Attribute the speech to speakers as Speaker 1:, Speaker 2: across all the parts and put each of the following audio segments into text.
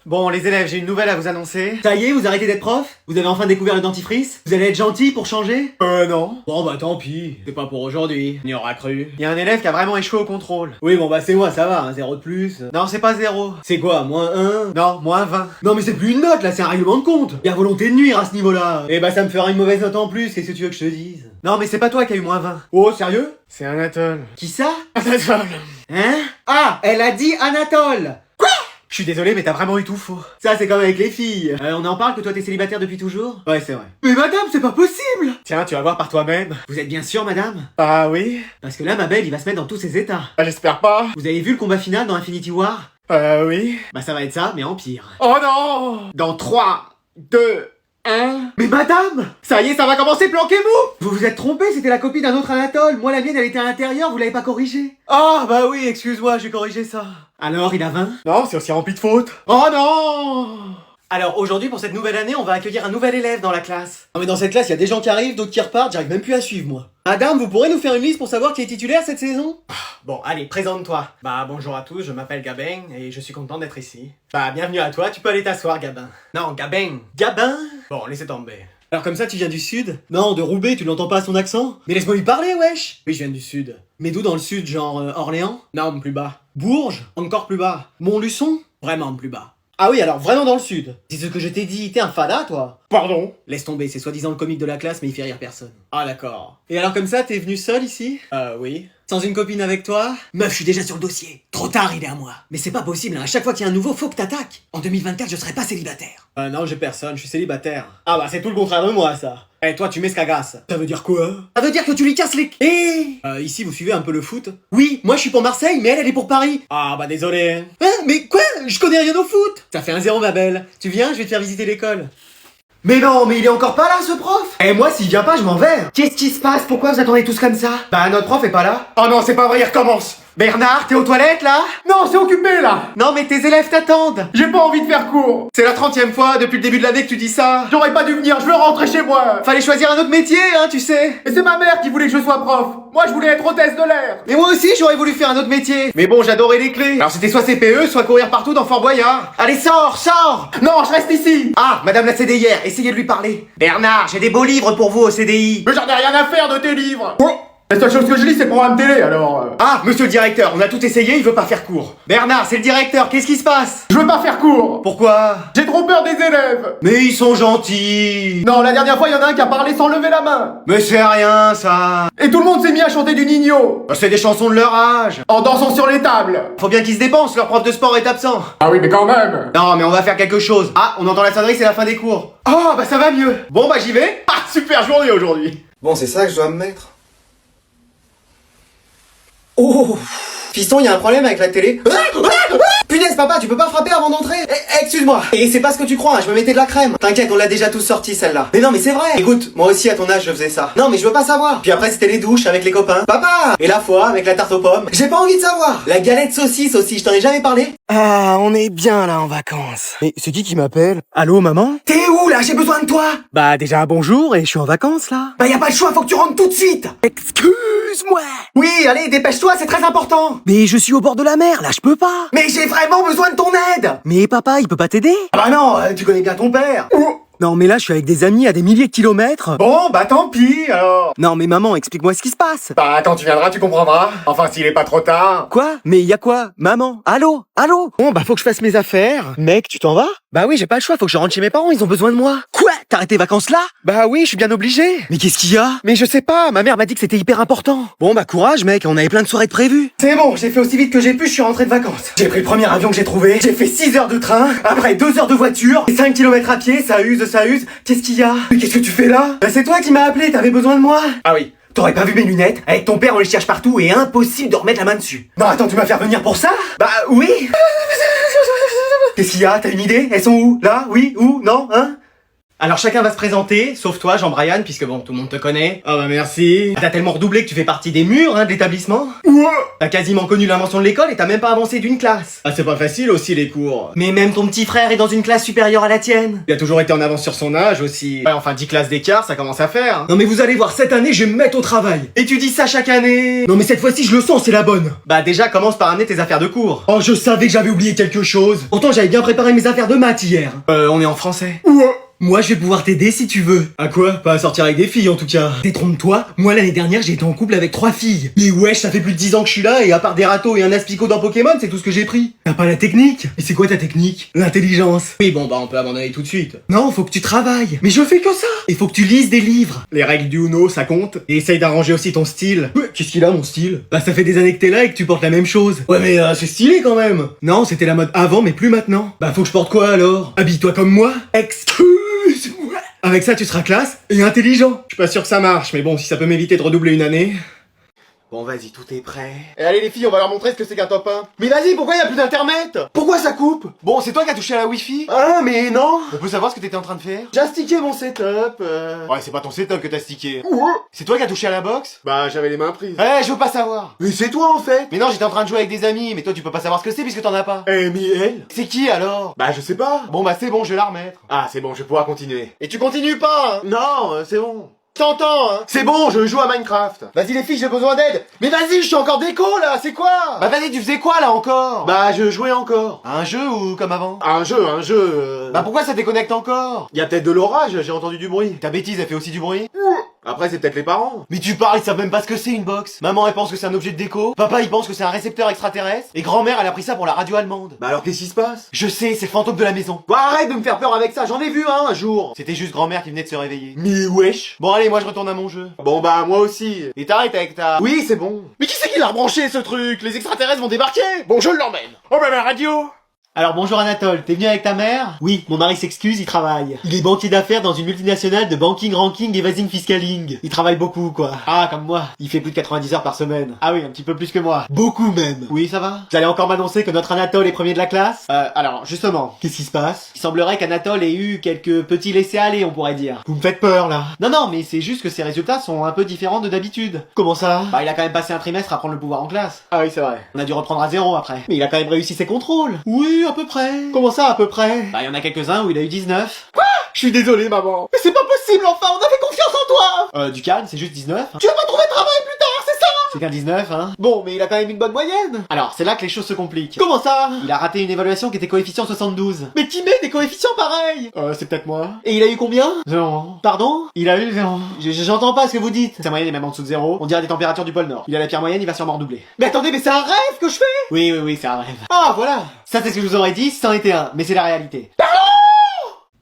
Speaker 1: Bon, les élèves, j'ai une nouvelle à vous annoncer.
Speaker 2: Ça y est, vous arrêtez d'être prof? Vous avez enfin découvert le dentifrice? Vous allez être gentil pour changer?
Speaker 1: Non.
Speaker 2: Bon bah tant pis, c'est pas pour aujourd'hui, on y aura cru.
Speaker 1: Il y a un élève qui a vraiment échoué au contrôle.
Speaker 2: Oui bon bah c'est moi, ça va, un 0 de plus.
Speaker 1: Non, c'est pas 0.
Speaker 2: C'est quoi, moins 1?
Speaker 1: Non, moins 20.
Speaker 2: Non mais c'est plus une note là, c'est un règlement de compte. Y'a volonté de nuire à ce niveau-là. Eh bah ça me fera une mauvaise note en plus, qu'est-ce que tu veux que je te dise?
Speaker 1: Non, mais c'est pas toi qui a eu moins 20.
Speaker 2: Oh sérieux?
Speaker 1: C'est Anatole.
Speaker 2: Qui ça?
Speaker 1: Anatole.
Speaker 2: Hein? Ah, elle a dit Anatole!
Speaker 1: Je suis désolé, mais t'as vraiment eu tout faux.
Speaker 2: Ça c'est comme avec les filles. On en parle que toi t'es célibataire depuis toujours? Ouais c'est vrai. Mais madame, c'est pas possible!
Speaker 1: Tiens, tu vas voir par toi-même.
Speaker 2: Vous êtes bien sûr madame?
Speaker 1: Ah oui?
Speaker 2: Parce que là ma belle il va se mettre dans tous ses états.
Speaker 1: Bah, j'espère pas.
Speaker 2: Vous avez vu le combat final dans Infinity War?
Speaker 1: Oui.
Speaker 2: Bah ça va être ça, mais en pire.
Speaker 1: Oh non! Dans 3, 2, 1...
Speaker 2: Mais madame!
Speaker 1: Ça y est, ça va commencer, planquez-vous!
Speaker 2: Vous vous êtes trompé, c'était la copie d'un autre Anatole. Moi la mienne elle était à l'intérieur, vous l'avez pas corrigée.
Speaker 1: Ah, bah oui, excuse-moi, j'ai corrigé ça.
Speaker 2: Alors il a 20?
Speaker 1: Non, c'est aussi rempli de fautes. Oh non!
Speaker 2: Alors aujourd'hui pour cette nouvelle année on va accueillir un nouvel élève dans la classe. Non mais dans cette classe il y a des gens qui arrivent, d'autres qui repartent, j'arrive même plus à suivre moi. Madame, vous pourrez nous faire une liste pour savoir qui est titulaire cette saison?
Speaker 1: Bon, allez, présente-toi. Bah, bonjour à tous, je m'appelle Gabin et je suis content d'être ici. Bah, bienvenue à toi, tu peux aller t'asseoir, Gabin. Non, Gabin.
Speaker 2: Gabin?
Speaker 1: Bon, laissez tomber.
Speaker 2: Alors comme ça tu viens du sud? Non, de Roubaix, tu l'entends pas à son accent? Mais laisse-moi lui parler wesh!
Speaker 1: Oui, je viens du sud.
Speaker 2: Mais d'où dans le sud, genre Orléans?
Speaker 1: Non, plus bas.
Speaker 2: Bourges?
Speaker 1: Encore plus bas.
Speaker 2: Montluçon?
Speaker 1: Vraiment plus bas.
Speaker 2: Ah oui, alors vraiment dans le sud. C'est ce que je t'ai dit, t'es un fada toi?
Speaker 1: Pardon?
Speaker 2: Laisse tomber, c'est soi-disant le comique de la classe mais il fait rire personne.
Speaker 1: Ah, d'accord.
Speaker 2: Et alors comme ça, t'es venu seul ici?
Speaker 1: Oui.
Speaker 2: Sans une copine avec toi? Meuf, je suis déjà sur le dossier. Trop tard, il est à moi. Mais c'est pas possible, hein. À chaque fois qu'il y a un nouveau, faut que t'attaques. En 2024, je serai pas célibataire.
Speaker 1: Non, j'ai personne, je suis célibataire.
Speaker 2: Ah bah c'est tout le contraire de moi, ça.
Speaker 1: Eh, toi, tu m'escagasses.
Speaker 2: Ça veut dire quoi? Ça veut dire que tu lui casses les...
Speaker 1: Ici, vous suivez un peu le foot?
Speaker 2: Oui, moi je suis pour Marseille, mais elle est pour Paris.
Speaker 1: Ah, bah désolé.
Speaker 2: Hein? Mais quoi? Je connais rien au foot. Ça fait un 0 ma belle. Tu viens, je vais te faire visiter l'école. Mais non, mais il est encore pas là ce prof. Et moi s'il vient pas, je m'en vais. Qu'est-ce qui se passe? Pourquoi vous attendez tous comme ça?
Speaker 1: Bah, notre prof est pas là. Oh non, c'est pas vrai, il recommence.
Speaker 2: Bernard, t'es aux toilettes là?
Speaker 1: Non, c'est occupé, là.
Speaker 2: Non mais tes élèves t'attendent.
Speaker 1: J'ai pas envie de faire cours. C'est la 30e fois depuis le début de l'année que tu dis ça. J'aurais pas dû venir, je veux rentrer chez moi.
Speaker 2: Fallait choisir un autre métier, hein, tu sais.
Speaker 1: Et c'est ma mère qui voulait que je sois prof. Moi, je voulais être hôtesse de l'air.
Speaker 2: Mais moi aussi j'aurais voulu faire un autre métier.
Speaker 1: Mais bon, j'adorais les clés. Alors c'était soit CPE, soit courir partout dans Fort Boyard.
Speaker 2: Allez sors, sors.
Speaker 1: Non, je reste ici.
Speaker 2: Ah, madame la CDIR, essayez de lui parler. Bernard, j'ai des beaux livres pour vous au CDI.
Speaker 1: Mais j'en ai rien à faire de tes livres. La seule chose que je lis, c'est le programme télé, alors...
Speaker 2: Ah, monsieur le directeur, on a tout essayé, il veut pas faire cours. Bernard, c'est le directeur, qu'est-ce qui se passe?
Speaker 1: Je veux pas faire cours.
Speaker 2: Pourquoi?
Speaker 1: J'ai trop peur des élèves.
Speaker 2: Mais ils sont gentils.
Speaker 1: Non, la dernière fois, il y en a un qui a parlé sans lever la main.
Speaker 2: Mais c'est rien, ça.
Speaker 1: Et tout le monde s'est mis à chanter du Nino.
Speaker 2: Bah, c'est des chansons de leur âge.
Speaker 1: En dansant sur les tables.
Speaker 2: Faut bien qu'ils se dépensent, leur prof de sport est absent.
Speaker 1: Ah oui, mais quand même.
Speaker 2: Non, mais on va faire quelque chose. Ah, on entend la sonnerie, c'est la fin des cours.
Speaker 1: Ah, bah ça va mieux.
Speaker 2: Bon, bah j'y vais.
Speaker 1: Ah, super journée aujourd'hui.
Speaker 3: Bon, c'est ça que je dois me mettre. Oh! Fiston, y a un problème avec la télé? Punaise, papa, tu peux pas frapper avant d'entrer? Excuse-moi. Et c'est pas ce que tu crois, hein, je me mettais de la crème. T'inquiète, on l'a déjà tous sorti celle-là. Mais non, mais c'est vrai. Écoute, moi aussi à ton âge je faisais ça. Non, mais je veux pas savoir. Puis après c'était les douches avec les copains. Papa! Et la fois avec la tarte aux pommes. J'ai pas envie de savoir. La galette saucisse aussi, je t'en ai jamais parlé?
Speaker 2: Ah, on est bien là en vacances. Mais c'est qui m'appelle? Allô, maman?
Speaker 3: T'es où là? J'ai besoin de toi.
Speaker 2: Bah déjà bonjour et je suis en vacances là.
Speaker 3: Bah y a pas le choix, faut que tu rentres tout de suite.
Speaker 2: Excuse-moi.
Speaker 3: Oui, allez, dépêche-toi, c'est très important.
Speaker 2: Mais je suis au bord de la mer, là je peux pas.
Speaker 3: Mais j'ai vraiment besoin de ton aide.
Speaker 2: Mais papa, il peut pas t'aider?
Speaker 3: Ah bah non, tu connais bien ton père.
Speaker 2: Non mais là je suis avec des amis à des milliers de kilomètres.
Speaker 1: Bon, bah tant pis, alors.
Speaker 2: Non mais maman, explique-moi ce qui se passe.
Speaker 1: Bah quand tu viendras, tu comprendras. Enfin, s'il est pas trop tard.
Speaker 2: Quoi? Mais y a quoi? Maman? Allô? Allô? Bon bah faut que je fasse mes affaires. Mec, tu t'en vas? Bah oui, j'ai pas le choix, faut que je rentre chez mes parents, ils ont besoin de moi. Quoi? T'arrêtes tes vacances là? Bah oui, je suis bien obligé. Mais qu'est-ce qu'il y a? Mais je sais pas, ma mère m'a dit que c'était hyper important. Bon bah courage mec, on avait plein de soirées de prévues.
Speaker 3: C'est bon, j'ai fait aussi vite que j'ai pu, je suis rentré de vacances. J'ai pris le premier avion que j'ai trouvé, j'ai fait 6 heures de train, après 2 heures de voiture, et 5 km à pied, ça use. Qu'est-ce qu'il y a? Mais qu'est-ce que tu fais là? Bah c'est toi qui m'as appelé, t'avais besoin de moi.
Speaker 1: Ah oui.
Speaker 3: T'aurais pas vu mes lunettes? Avec ton père on les cherche partout et impossible de remettre la main dessus. Non attends, tu m'as fait venir pour ça? Bah oui. Qu'est-ce qu'il y a? T'as une idée? Elles sont où? Là? Oui? Où? Non? Hein?
Speaker 1: Alors chacun va se présenter, sauf toi, Jean-Brian, puisque bon, tout le monde te connaît. Ah bah merci. T'as tellement redoublé que tu fais partie des murs, hein, de l'établissement.
Speaker 2: Ouais.
Speaker 1: T'as quasiment connu l'invention de l'école et t'as même pas avancé d'une classe.
Speaker 2: Ah, c'est pas facile aussi, les cours.
Speaker 1: Mais même ton petit frère est dans une classe supérieure à la tienne.
Speaker 2: Il a toujours été en avance sur son âge aussi.
Speaker 1: Ouais, enfin 10 classes d'écart, ça commence à faire.
Speaker 2: Non mais vous allez voir, cette année, je vais me mettre au travail.
Speaker 1: Et tu dis ça chaque année.
Speaker 2: Non mais cette fois-ci, je le sens, c'est la bonne.
Speaker 1: Bah déjà, commence par amener tes affaires de cours.
Speaker 2: Oh, je savais que j'avais oublié quelque chose. Pourtant, j'avais bien préparé mes affaires de maths hier.
Speaker 1: On est en français.
Speaker 2: Ouais.
Speaker 1: Moi, je vais pouvoir t'aider si tu veux.
Speaker 2: À quoi? Pas à sortir avec des filles en tout cas.
Speaker 1: Détrompe-toi, moi l'année dernière j'ai été en couple avec 3 filles.
Speaker 2: Mais wesh, ça fait plus de 10 ans que je suis là et à part des râteaux et un aspicot dans Pokémon, c'est tout ce que j'ai pris.
Speaker 1: T'as pas la technique?
Speaker 2: Et c'est quoi ta technique? L'intelligence.
Speaker 1: Oui bon bah on peut abandonner tout de suite.
Speaker 2: Non, faut que tu travailles. Mais je fais que ça.
Speaker 1: Il faut que tu lises des livres.
Speaker 2: Les règles du Uno, ça compte. Et essaye d'arranger aussi ton style. Qu'est-ce qu'il a mon style?
Speaker 1: Bah ça fait des années que t'es là et que tu portes la même chose.
Speaker 2: Ouais mais c'est stylé quand même.
Speaker 1: Non, c'était la mode avant mais plus maintenant.
Speaker 2: Bah faut que je porte quoi alors?
Speaker 1: Habille-toi comme moi.
Speaker 2: Excuse-moi.
Speaker 1: Avec ça tu seras classe et intelligent.
Speaker 2: Je suis pas sûr que ça marche, mais bon, si ça peut m'éviter de redoubler une année.
Speaker 3: Bon, vas-y, tout est prêt.
Speaker 2: Et allez les filles, on va leur montrer ce que c'est qu'un top 1. Mais vas-y, pourquoi y a plus d'internet? Pourquoi ça coupe?
Speaker 3: Bon, c'est toi qui as touché à la Wi-Fi?
Speaker 2: Ah mais non.
Speaker 3: On peut savoir ce que t'étais en train de faire?
Speaker 2: J'ai astiqué mon setup.
Speaker 3: Ouais, c'est pas ton setup que t'as stické.
Speaker 2: Ouais.
Speaker 3: C'est toi qui as touché à la box?
Speaker 2: Bah j'avais les mains prises.
Speaker 3: Eh, je veux pas savoir.
Speaker 2: Mais c'est toi en fait.
Speaker 3: Mais non, j'étais en train de jouer avec des amis, mais toi tu peux pas savoir ce que c'est puisque t'en as pas.
Speaker 2: Eh mais elle?
Speaker 3: C'est qui alors?
Speaker 2: Bah je sais pas.
Speaker 3: Bon bah c'est bon, je vais la remettre.
Speaker 2: Ah c'est bon, je vais pouvoir continuer.
Speaker 3: Et tu continues pas, hein?
Speaker 2: Non, c'est bon.
Speaker 3: T'entends, hein?
Speaker 2: C'est bon, je joue à Minecraft. Vas-y les filles, j'ai besoin d'aide. Mais vas-y, je suis encore déco là, c'est quoi?
Speaker 3: Bah vas-y, tu faisais quoi là encore?
Speaker 2: Bah je jouais encore.
Speaker 3: Un jeu ou comme avant?
Speaker 2: Un jeu.
Speaker 3: Bah pourquoi ça déconnecte encore?
Speaker 2: Y a peut-être de l'orage, j'ai entendu du bruit.
Speaker 3: Ta bêtise, elle fait aussi du bruit?
Speaker 2: Après c'est peut-être les parents.
Speaker 3: Mais tu parles, ils savent même pas ce que c'est une box. Maman elle pense que c'est un objet de déco. Papa il pense que c'est un récepteur extraterrestre. Et grand-mère elle a pris ça pour la radio allemande.
Speaker 2: Bah alors qu'est-ce qui se passe?
Speaker 3: Je sais, c'est le fantôme de la maison.
Speaker 2: Bah arrête de me faire peur avec ça, j'en ai vu un jour.
Speaker 3: C'était juste grand-mère qui venait de se réveiller.
Speaker 2: Mais wesh.
Speaker 3: Bon allez, moi je retourne à mon jeu.
Speaker 2: Bon bah moi aussi.
Speaker 3: Et t'arrêtes avec ta...
Speaker 2: Oui c'est bon. Mais qui c'est qui l'a rebranché ce truc? Les extraterrestres vont débarquer. Bon je l'emmène. Oh bah la radio.
Speaker 3: Alors bonjour Anatole, t'es venu avec ta mère? Oui, mon mari s'excuse, il travaille. Il est banquier d'affaires dans une multinationale de banking, ranking et vasing fiscaling. Il travaille beaucoup quoi. Ah, comme moi. Il fait plus de 90 heures par semaine. Ah oui, un petit peu plus que moi. Beaucoup même. Oui, ça va? Vous allez encore m'annoncer que notre Anatole est premier de la classe? Alors, justement, qu'est-ce qui se passe? Il semblerait qu'Anatole ait eu quelques petits laissés-aller, on pourrait dire. Vous me faites peur là. Non, mais c'est juste que ses résultats sont un peu différents de d'habitude. Comment ça? Bah, il a quand même passé un trimestre à prendre le pouvoir en classe.
Speaker 2: Ah oui c'est vrai.
Speaker 3: On a dû reprendre à zéro après. Mais il a quand même réussi ses contrôles. Oui, à peu près. Comment ça, à peu près? Bah, il y en a quelques-uns où il a eu 19.
Speaker 2: Je suis désolé maman. Mais c'est pas possible enfin, on avait confiance en toi.
Speaker 3: Du calme, c'est juste 19. Hein.
Speaker 2: Tu vas pas trouver de travail plus tard, c'est ça?
Speaker 3: C'est qu'un 19, hein. Bon, mais il a quand même une bonne moyenne. Alors, c'est là que les choses se compliquent.
Speaker 2: Comment ça?
Speaker 3: Il a raté une évaluation qui était coefficient 72.
Speaker 2: Mais qui met des coefficients pareils?
Speaker 3: C'est peut-être moi.
Speaker 2: Et il a eu combien?
Speaker 3: 0. Pardon? Il a eu 0. J'entends pas ce que vous dites. Sa moyenne est même en dessous de 0. On dirait des températures du pôle Nord. Il a la pire moyenne, il va sûrement redoubler.
Speaker 2: Mais attendez, mais c'est un rêve que je fais?
Speaker 3: Oui, c'est un rêve.
Speaker 2: Ah voilà.
Speaker 3: Ça, c'est ce que je vous aurais dit si c'en était un. Mais c'est la réalité.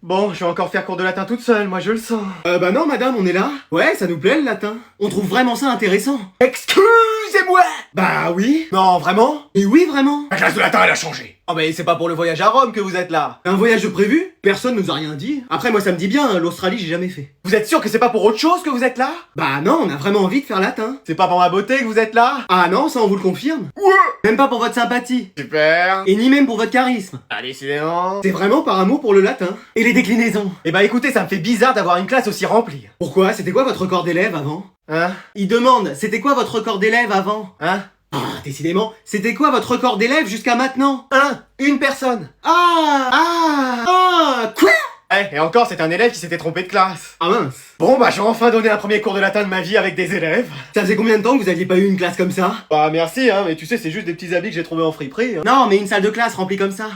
Speaker 1: Bon, je vais encore faire cours de latin toute seule, moi je le sens. Bah non madame, on est là. Ouais, ça nous plaît le latin. On trouve vraiment ça intéressant.
Speaker 2: Excusez-moi.
Speaker 1: Bah oui. Non, vraiment? Mais oui, vraiment.
Speaker 2: La classe de latin elle a changé.
Speaker 1: Oh mais c'est pas pour le voyage à Rome que vous êtes là. Un voyage de prévu? Personne nous a rien dit. Après moi ça me dit bien, hein, l'Australie j'ai jamais fait.
Speaker 2: Vous êtes sûr que c'est pas pour autre chose que vous êtes là?
Speaker 1: Bah non, on a vraiment envie de faire latin.
Speaker 3: C'est pas pour ma beauté que vous êtes là?
Speaker 1: Ah non, ça on vous le confirme.
Speaker 2: Ouais.
Speaker 1: Même pas pour votre sympathie.
Speaker 2: Super.
Speaker 1: Et ni même pour votre charisme.
Speaker 2: Ah décidément.
Speaker 1: C'est vraiment par amour pour le latin. Et les déclinaisons.
Speaker 3: Eh bah écoutez, ça me fait bizarre d'avoir une classe aussi remplie.
Speaker 1: Pourquoi? C'était quoi votre record d'élèves avant?
Speaker 3: Hein?
Speaker 1: Il demande, c'était quoi votre record d'élèves avant?
Speaker 3: Hein?
Speaker 1: Ah, décidément, c'était quoi votre record d'élèves jusqu'à maintenant?
Speaker 3: Une personne.
Speaker 1: Quoi?
Speaker 2: Et encore c'est un élève qui s'était trompé de classe.
Speaker 1: Ah mince.
Speaker 2: Bon bah j'ai enfin donné un premier cours de latin de ma vie avec des élèves.
Speaker 1: Ça faisait combien de temps que vous aviez pas eu une classe comme ça?
Speaker 2: Bah merci hein, mais tu sais c'est juste des petits habits que j'ai trouvés en friperie. Hein.
Speaker 1: Non, mais une salle de classe remplie comme ça.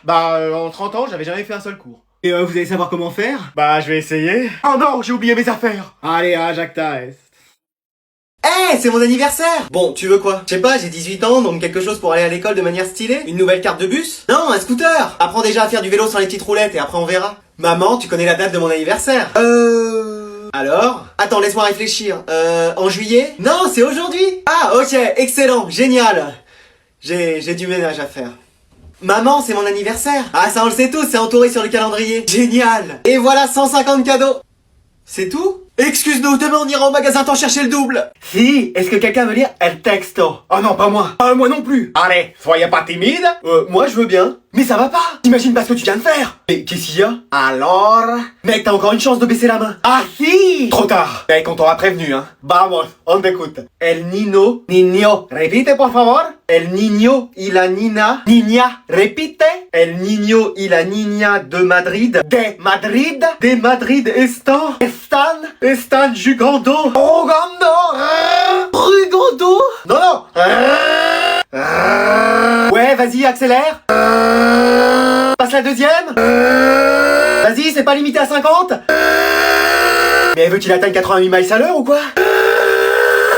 Speaker 2: En 30 ans j'avais jamais fait un seul cours.
Speaker 1: Et vous allez savoir comment faire?
Speaker 2: Bah je vais essayer. Oh non, j'ai oublié mes affaires.
Speaker 1: Allez, Jacques Taès.
Speaker 3: C'est mon anniversaire! Bon, tu veux quoi? Je sais pas, j'ai 18 ans, donc quelque chose pour aller à l'école de manière stylée? Une nouvelle carte de bus? Non, un scooter! Apprends déjà à faire du vélo sans les petites roulettes et après on verra. Maman, tu connais la date de mon anniversaire? Alors? Attends, laisse-moi réfléchir. En juillet? Non, c'est aujourd'hui! Ah, ok, excellent, génial! J'ai du ménage à faire. Maman, c'est mon anniversaire! Ah, ça on le sait tous, c'est entouré sur le calendrier. Génial! Et voilà 150 cadeaux! C'est tout? Excuse-nous, demain on ira au magasin t'en chercher le double.
Speaker 2: Si, est-ce que quelqu'un veut lire El Texto? Oh non, pas moi. Moi non plus.
Speaker 1: Allez, soyez pas timide.
Speaker 2: Moi je veux bien. Mais ça va pas. T'imagines pas ce que tu viens de faire. Mais qu'est-ce qu'il y a?
Speaker 1: Alors...
Speaker 2: Mec, t'as encore une chance de baisser la main.
Speaker 1: Ah si.
Speaker 2: Trop tard.
Speaker 1: Mec, on t'aura prévenu, hein. Vamos, on t'écoute.
Speaker 2: El Nino.
Speaker 1: Niño, repite por favor.
Speaker 2: El Niño y la Nina.
Speaker 1: Niña, repite.
Speaker 2: El Niño y la Niña de Madrid.
Speaker 1: De Madrid.
Speaker 2: De Madrid están. Están jugando.
Speaker 1: Jugando.
Speaker 2: Brugando.
Speaker 1: Non, non.
Speaker 2: Ouais, vas-y, accélère. Passe la deuxième. Vas-y, c'est pas limité à 50. Mais elle veut qu'il atteigne 88 miles à l'heure ou quoi?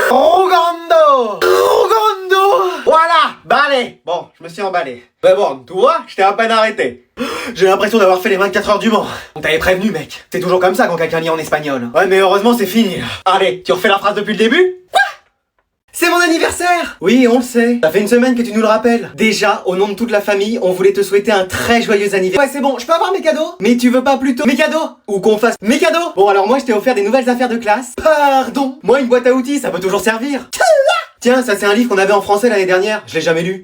Speaker 1: Jugando.
Speaker 2: Jugando.
Speaker 1: Voilà, bah allez. Bon, je me suis emballé. Mais bon, tu vois, je t'ai à peine arrêté.
Speaker 2: J'ai l'impression d'avoir fait les 24 heures du Mans.
Speaker 1: On t'avait prévenu, mec.
Speaker 2: C'est toujours comme ça quand quelqu'un lit en espagnol.
Speaker 1: Ouais, mais heureusement, c'est fini. Allez, tu refais la phrase depuis le début?
Speaker 3: C'est mon anniversaire.
Speaker 2: Oui, on le sait.
Speaker 3: Ça fait une semaine que tu nous le rappelles. Déjà, au nom de toute la famille, on voulait te souhaiter un très joyeux anniversaire. Ouais, c'est bon, je peux avoir mes cadeaux? Mais tu veux pas plutôt mes cadeaux? Ou qu'on fasse mes cadeaux? Bon, alors moi, je t'ai offert des nouvelles affaires de classe. Pardon. Moi, une boîte à outils, ça peut toujours servir. Tiens, ça c'est un livre qu'on avait en français l'année dernière. Je l'ai jamais lu.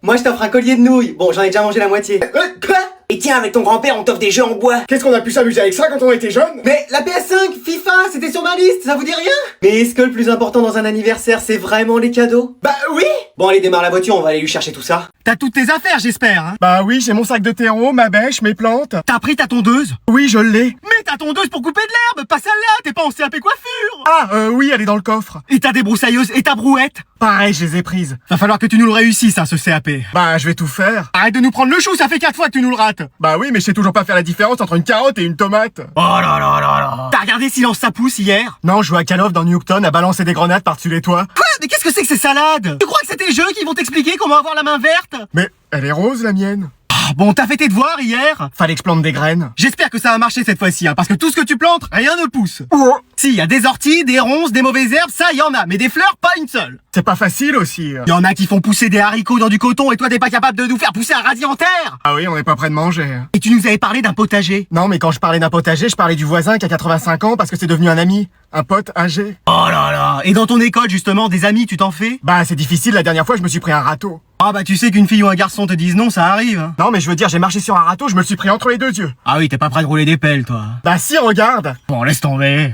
Speaker 3: Moi, je t'offre un collier de nouilles. Bon, j'en ai déjà mangé la moitié.
Speaker 1: Quoi?
Speaker 3: Et tiens, avec ton grand-père, on t'offre des jeux en bois.
Speaker 1: Qu'est-ce qu'on a pu s'amuser avec ça quand on était jeunes?
Speaker 3: Mais la PS5, FIFA, c'était sur ma liste, ça vous dit rien? Mais est-ce que le plus important dans un anniversaire, c'est vraiment les cadeaux?
Speaker 1: Bah oui.
Speaker 3: Bon, allez, démarre la voiture, on va aller lui chercher tout ça.
Speaker 4: T'as toutes tes affaires, j'espère, hein?
Speaker 5: Bah oui, j'ai mon sac de terreau, ma bêche, mes plantes.
Speaker 4: T'as pris ta tondeuse?
Speaker 5: Oui, je l'ai.
Speaker 4: Mais ta tondeuse pour couper de l'herbe, pas celle-là, t'es pas en CAP coiffure!
Speaker 5: Oui, elle est dans le coffre.
Speaker 4: Et ta débroussailleuse et ta brouette?
Speaker 5: Pareil, je les ai prises.
Speaker 4: Va falloir que tu nous le réussisses, hein, ce CAP.
Speaker 5: Bah, je vais tout faire.
Speaker 4: Arrête de nous prendre le chou, ça fait 4 fois que tu nous le rates!
Speaker 5: Bah oui, mais je sais toujours pas faire la différence entre une carotte et une tomate.
Speaker 4: Oh là là là là! T'as regardé Silence ça pousse hier?
Speaker 5: Non, je joue à Call of dans Newton à balancer des grenades par-dessus les toits.
Speaker 4: Quoi? Mais qu'est-ce que c'est que ces salades? Tu crois que c'est tes jeux qui vont t'expliquer comment avoir la main verte?
Speaker 5: Mais elle est rose, la mienne.
Speaker 4: Ah, bon, t'as fait tes devoirs hier?
Speaker 5: Fallait que je plante des graines.
Speaker 4: J'espère que ça va marcher cette fois-ci, hein, parce que tout ce que tu plantes, rien ne pousse.
Speaker 5: Oh,
Speaker 4: Si, y a des orties, des ronces, des mauvaises herbes, ça y en a, mais des fleurs, pas une seule.
Speaker 5: c'est pas facile aussi.
Speaker 4: Y en a qui font pousser des haricots dans du coton et toi t'es pas capable de nous faire pousser un radis en terre.
Speaker 5: Ah oui, on n'est pas près de manger.
Speaker 4: Et tu nous avais parlé d'un potager.
Speaker 5: Non, mais quand je parlais d'un potager, je parlais du voisin qui a 85 ans parce que c'est devenu un ami. Un pote âgé.
Speaker 4: Oh là là. Et dans ton école justement, des amis, tu t'en fais?
Speaker 5: Bah, c'est difficile, la dernière fois, je me suis pris un râteau.
Speaker 4: Ah bah tu sais qu'une fille ou un garçon te dise non, ça arrive. Hein.
Speaker 5: Non, mais je veux dire, j'ai marché sur un râteau, je me le suis pris entre les deux yeux.
Speaker 4: Ah oui, t'es pas prêt de rouler des pelles, toi.
Speaker 5: Bah si, regarde.
Speaker 4: Bon, laisse tomber.